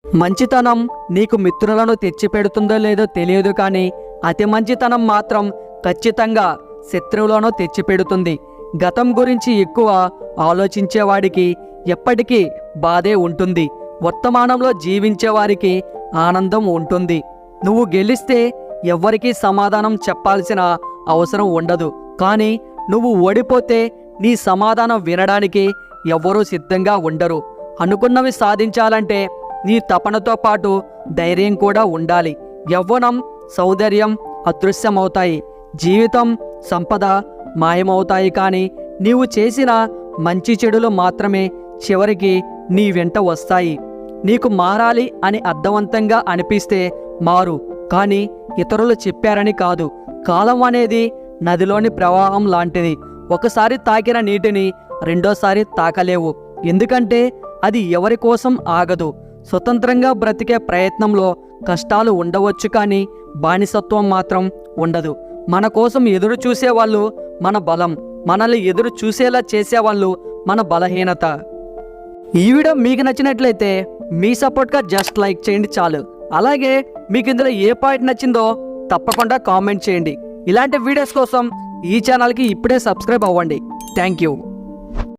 మంచితనం నీకు మిత్రులను తెచ్చిపెడుతుందో లేదో తెలియదు, కానీ అతి మంచితనం మాత్రం ఖచ్చితంగా శత్రువులను తెచ్చిపెడుతుంది. గతం గురించి ఎక్కువ ఆలోచించేవాడికి ఎప్పటికీ బాధే ఉంటుంది. వర్తమానంలో జీవించేవారికి ఆనందం ఉంటుంది. నువ్వు గెలిస్తే ఎవ్వరికీ సమాధానం చెప్పాల్సిన అవసరం ఉండదు, కానీ నువ్వు ఓడిపోతే నీ సమాధానం వినడానికి ఎవ్వరూ సిద్ధంగా ఉండరు. అనుకున్నవి సాధించాలంటే నీ తపనతో పాటు ధైర్యం కూడా ఉండాలి. యవ్వనం, సౌందర్యం అదృశ్యమవుతాయి, జీవితం, సంపద మాయమవుతాయి, కానీ నీవు చేసిన మంచి చెడులు మాత్రమే చివరికి నీ వెంట వస్తాయి. నీకు మారాలి అని అర్థవంతంగా అనిపిస్తే మారు, కానీ ఇతరులు చెప్పారని కాదు. కాలం అనేది నదిలోని ప్రవాహం లాంటిది. ఒకసారి తాకిన నీటిని రెండోసారి తాకలేవు, ఎందుకంటే అది ఎవరి కోసం ఆగదు. స్వతంత్రంగా బ్రతికే ప్రయత్నంలో కష్టాలు ఉండవచ్చు, కానీ బానిసత్వం మాత్రం ఉండదు. మన కోసం ఎదురు చూసేవాళ్ళు మన బలం, మనల్ని ఎదురు చూసేలా చేసేవాళ్ళు మన బలహీనత. ఈ వీడియో మీకు నచ్చినట్లయితే మీ సపోర్ట్గా జస్ట్ లైక్ చేయండి చాలు. అలాగే మీకు ఇందులో ఏ పాయింట్ నచ్చిందో తప్పకుండా కామెంట్ చేయండి. ఇలాంటి వీడియోస్ కోసం ఈ ఛానల్కి ఇప్పుడే సబ్స్క్రైబ్ అవ్వండి. Thank you.